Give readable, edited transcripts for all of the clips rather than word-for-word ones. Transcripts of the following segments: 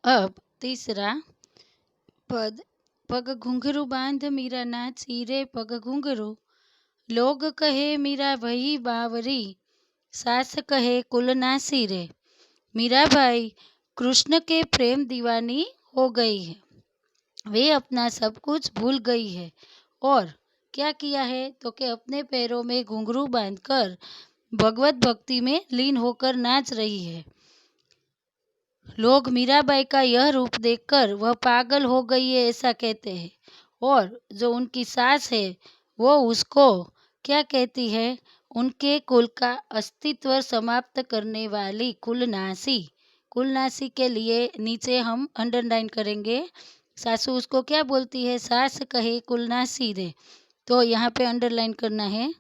अब तीसरा पद। पग घुंघरू बांध मीरा नाची रे पग घुंघरू, लोग कहे मीरा वही बावरी, सास कहे कुल नासी रे। मीराबाई कृष्ण के प्रेम दीवानी हो गई है। वे अपना सब कुछ भूल गई है और क्या किया है तो कि अपने पैरों में घुंघरू बांधकर भगवत भक्ति में लीन होकर नाच रही है। लोग मीराबाई का यह रूप देखकर वह पागल हो गई है ऐसा कहते हैं, और जो उनकी सास है वो उसको क्या कहती है, उनके कुल का अस्तित्व समाप्त करने वाली कुलनासी। कुलनासी के लिए नीचे हम अंडरलाइन करेंगे। सासू उसको क्या बोलती है, सास कहे कुलनासी रे, तो यहाँ पे अंडरलाइन करना है।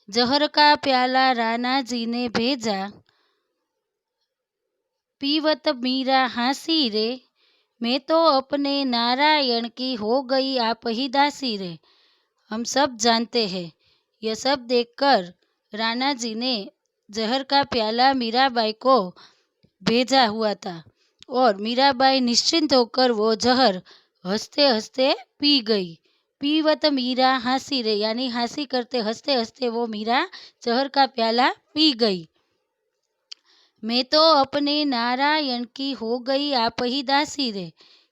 जहर का प्याला राणा जी ने भेजा, पीवत मीरा हंसी रे, मैं तो अपने नारायण की हो गई आप ही दासी रे। हम सब जानते हैं, यह सब देखकर राणा जी ने जहर का प्याला मीराबाई को भेजा हुआ था और मीराबाई निश्चिंत होकर वो जहर हंसते हंसते पी गई। पीवत मीरा हंसी रे, यानी हंसी करते हंसते हंसते वो मीरा जहर का प्याला पी गई। मैं तो अपने नारायण की हो गई आप ही दासी रे।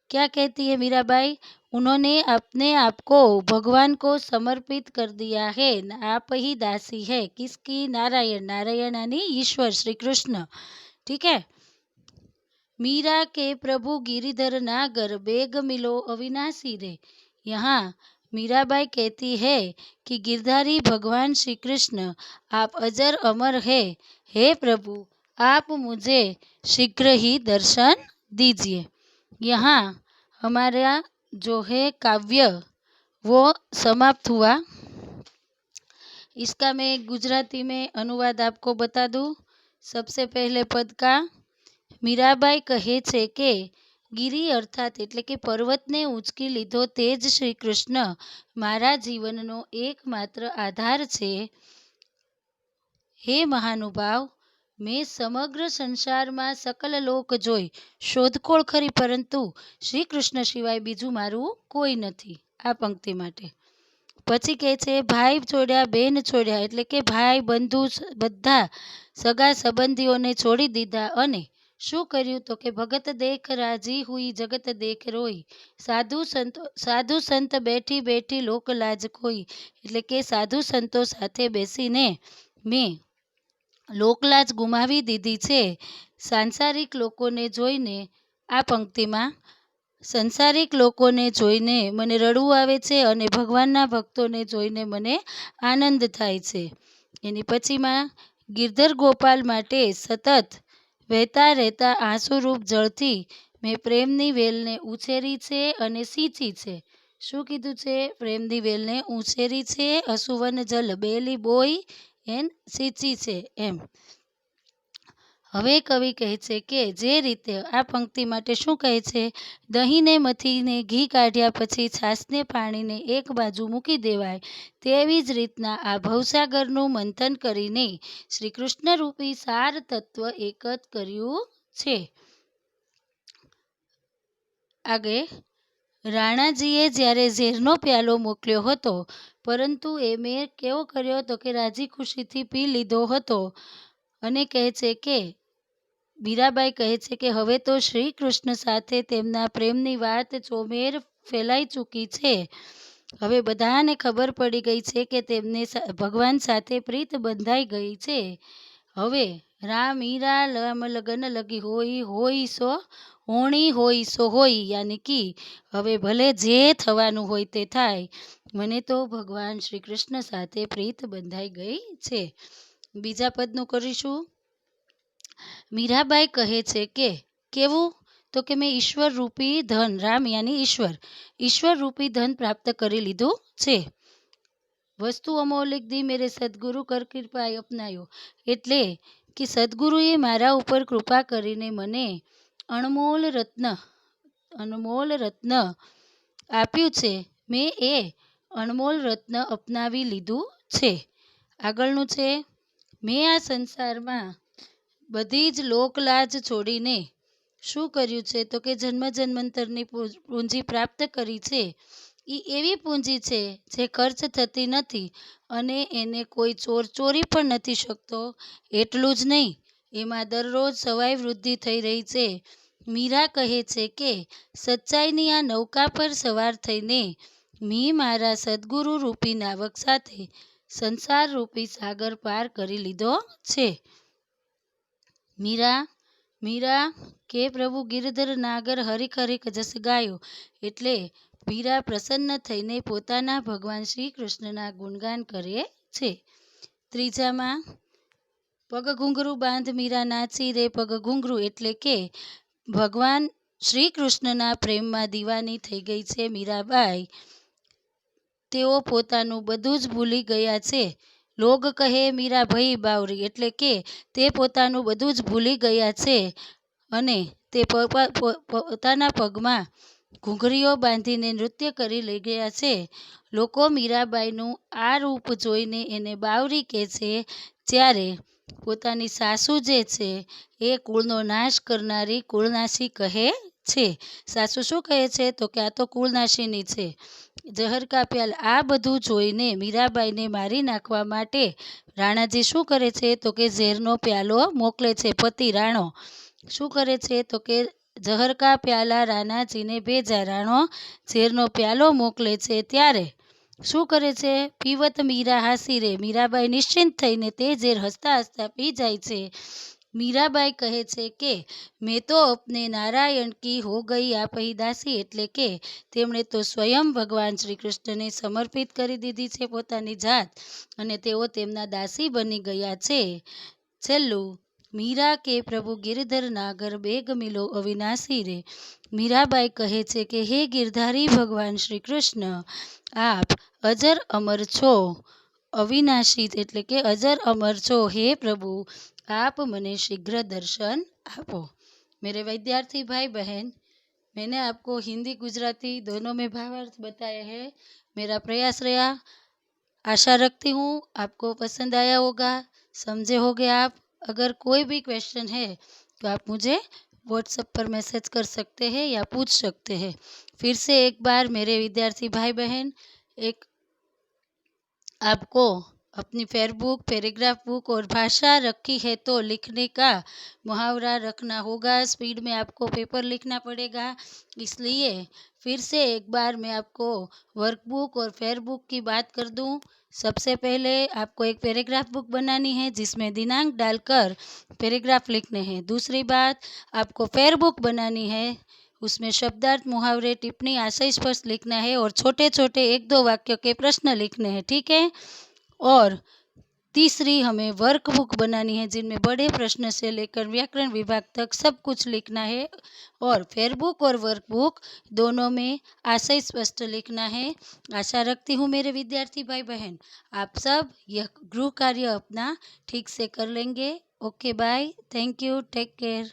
क्या कहती है मीराबाई, उन्होंने अपने आप को भगवान को समर्पित कर दिया है, आप ही दासी है किसकी, नारायण। नारायण यानी ईश्वर श्री कृष्ण, ठीक है। मीरा के प्रभु गिरिधर नागर, बेग मिलो अविनाशी रे। यहाँ मीराबाई कहती है कि गिरधारी भगवान श्री कृष्ण आप अजर अमर है, हे प्रभु आप मुझे शीघ्र ही दर्शन दीजिए। यहाँ हमारा जो है काव्य वो समाप्त हुआ। इसका मैं गुजराती में अनुवाद आपको बता दूं। सबसे पहले पद का, મીરાબાઈ કહે છે કે ગિરિ અર્થાત એટલે કે પર્વતને ઉંચકી લીધો તે જ શ્રી કૃષ્ણ મારા જીવનનો એકમાત્ર આધાર છે। હે મહાનુભાવ, મેં સમગ્ર સંસારમાં સકલ લોક જોઈ શોધખોળ ખરી, પરંતુ શ્રી કૃષ્ણ સિવાય બીજું મારું કોઈ નથી। આ પંક્તિ માટે પછી કહે છે, ભાઈ છોડ્યા બેન છોડ્યા, એટલે કે ભાઈ બંધુ બધા સગા સંબંધીઓને છોડી દીધા અને શું કર્યું તો કે ભગત દેખ રાજી હુઈ જગત દેખ રોઈ, સાધુ સંત બેઠી બેઠી લોક લાજ ખોઈ, એટલે કે સાધુ સંતો સાથે બેસીને મેં લોકલાજ ગુમાવી દીધી છે। સાંસારિક લોકોને જોઈને, આ પંક્તિમાં સંસારિક લોકોને જોઈને મને રડવું આવે છે અને ભગવાનના ભક્તોને જોઈને મને આનંદ થાય છે। એની પછીમાં ગિરધર ગોપાલ માટે સતત વહેતા રહેતા આંસુરૂપ જળથી મેં પ્રેમની વેલને ઉછેરી છે અને સિંચી છે। શું કીધું છે, પ્રેમની વેલને ઉછેરી છે, અસુવન જલ બેલી બોઈ એન સિંચી છે એમ। હવે કવિ કહે છે કે જે રીતે આ પંક્તિ માટે શું કહે છે, દહીંને મથીને ઘી કાઢ્યા પછી છાશને પાણીને એક બાજુ મૂકી દેવાય, તેવી જ રીતના આ ભવસાગરનું મંથન કરીને શ્રી કૃષ્ણ રૂપી સાર તત્વ એકત કર્યું છે। આગળ, રાણાજીએ જ્યારે ઝેરનો પ્યાલો મોકલ્યો હતો, પરંતુ એ મેં કેવો કર્યો તો કે રાજી ખુશીથી પી લીધો હતો, અને કહે છે કે મીરાબાઈ કહે છે કે હવે તો શ્રી કૃષ્ણ સાથે તેમના પ્રેમની વાત ચોમેર ફેલાઈ ચૂકી છે। હવે બધાને ખબર પડી ગઈ છે કે તેમને ભગવાન સાથે પ્રીત બંધાઈ ગઈ છે। હવે રામ મીરા રામ લગન લગી હોઈ, હોઈ સો હોણી હોઈ સો હોઈ, યાની કે હવે ભલે જે થવાનું હોય તે થાય, મને તો ભગવાન શ્રી કૃષ્ણ સાથે પ્રીત બંધાઈ ગઈ છે। બીજા પદનું કરીશું। મીરાબાઈ કહે છે કે કેવું તો કે મેં ઈશ્વર રૂપી ધન, રામ યાની ઈશ્વર રૂપી ધન પ્રાપ્ત કરી લીધું છે। વસ્તુ અમૌલિક દી મેરે સદગુરુ કર કૃપાએ અપનાયો, એટલે કે સદગુરુએ મારા ઉપર કૃપા કરીને મને અણમોલ રત્ન આપ્યું છે। મેં એ અણમોલ રત્ન અપનાવી લીધું છે। આગળનું છે, મેં આ સંસારમાં બધી જ લોકલાજ છોડીને શું કર્યું છે તો કે જન્મ જન્માંતરની પૂંજી પ્રાપ્ત કરી છે. એ એવી પૂંજી છે જે ખર્ચ થતી નથી અને એને કોઈ ચોર ચોરી પણ નથી શકતો. એટલું જ નહીં, એમાં દરરોજ સવાઈ વૃદ્ધિ થઈ રહી છે. મીરા કહે છે કે સચ્ચાઈની આ નૌકા પર સવાર થઈને મેં મારા સદગુરુ રૂપી નાવક સાથે સંસાર રૂપી સાગર પાર કરી લીધો છે. મીરા કે પ્રભુ ગિરધર નાગર હરિક હરિક જસ ગાયો. એટલે મીરા પ્રસન્ન થઈને પોતાના ભગવાન શ્રી કૃષ્ણના ગુણગાન કરે છે. ત્રીજામાં પગ ઘૂંઘરું બાંધ મીરા નાચી રે પગ ઘૂંઘરું, એટલે કે ભગવાન શ્રી કૃષ્ણના પ્રેમમાં દીવાની થઈ ગઈ છે મીરાબાઈ. તેઓ પોતાનું બધું જ ભૂલી ગયા છે. લોગ કહે મીરા ભઈ બાવરી, એટલે કે તે પોતાનું બધું જ ભૂલી ગયા છે અને તે પોતાના પગમાં ઘૂંઘરીઓ બાંધીને નૃત્ય કરી લઈ ગયા છે. લોકો મીરાબાઈનું આ રૂપ જોઈને એને બાવરી કહે છે, જ્યારે પોતાની સાસુ જે છે એ કુળનો નાશ કરનારી કુળનાશી કહે છે. સાસુ શું કહે છે તો કે આ તો કુળનાશીની છે. જહર કા પ્યાલ, આ બધું જોઈને મીરાબાઈને મારી નાખવા માટે રાણાજી શું કરે છે તો કે ઝેરનો પ્યાલો મોકલે છે. પતિ રાણો શું કરે છે તો કે જહર કા પ્યાલા રાણાજીને ભેજા. રાણો ઝેરનો પ્યાલો મોકલે છે. ત્યારે શું કરે છે? પીવત મીરા હાસી રે, મીરાબાઈ નિશ્ચિંત થઈને તે ઝેર હસતા હસતા પી જાય છે. મીરાબાઈ કહે છે કે મેં તો અપને નારાયણ કી હો ગઈ આપહી દાસી, એટલે કે તેમણે તો સ્વયં ભગવાન શ્રી કૃષ્ણને સમર્પિત કરી દીધી છે પોતાની જાત અને તેઓ તેમના દાસી બની ગયા છે. છેલ્લું, મીરા કે પ્રભુ ગિરધર નાગર બેગ મિલો અવિનાશી રે. મીરાબાઈ કહે છે કે હે ગિરધારી ભગવાન શ્રી કૃષ્ણ, આપ અજર અમર છો, અવિનાશી એટલે કે અજર અમર છો. હે પ્રભુ, आप मने शीघ्र दर्शन आपो. मेरे विद्यार्थी भाई बहन, मैंने आपको हिंदी गुजराती दोनों में भावार्थ बताया है. मेरा प्रयास रहा, आशा रखती हूँ आपको पसंद आया होगा, समझे होगे आप. अगर कोई भी क्वेश्चन है तो आप मुझे व्हाट्सएप पर मैसेज कर सकते हैं या पूछ सकते हैं. फिर से एक बार मेरे विद्यार्थी भाई बहन, एक आपको अपनी फेयर बुक, पैराग्राफ बुक और भाषा रखी है तो लिखने का मुहावरा रखना होगा. स्पीड में आपको पेपर लिखना पड़ेगा. इसलिए फिर से एक बार मैं आपको वर्कबुक और फेयर बुक की बात कर दूं. सबसे पहले आपको एक पैराग्राफ बुक बनानी है जिसमें दिनांक डालकर पैराग्राफ लिखने हैं. दूसरी बात, आपको फेयर बुक बनानी है, उसमें शब्दार्थ, मुहावरे, टिप्पणी, आशय स्पष्ट लिखना है और छोटे छोटे 1-2 वाक्यों के प्रश्न लिखने हैं. ठीक है. और तीसरी हमें वर्कबुक बनानी है जिनमें बड़े प्रश्न से लेकर व्याकरण विभाग तक सब कुछ लिखना है. और फेयरबुक और वर्कबुक दोनों में आशय स्पष्ट लिखना है. आशा रखती हूँ मेरे विद्यार्थी भाई बहन आप सब यह गृह कार्य अपना ठीक से कर लेंगे. Okay, bye, thank you, take care.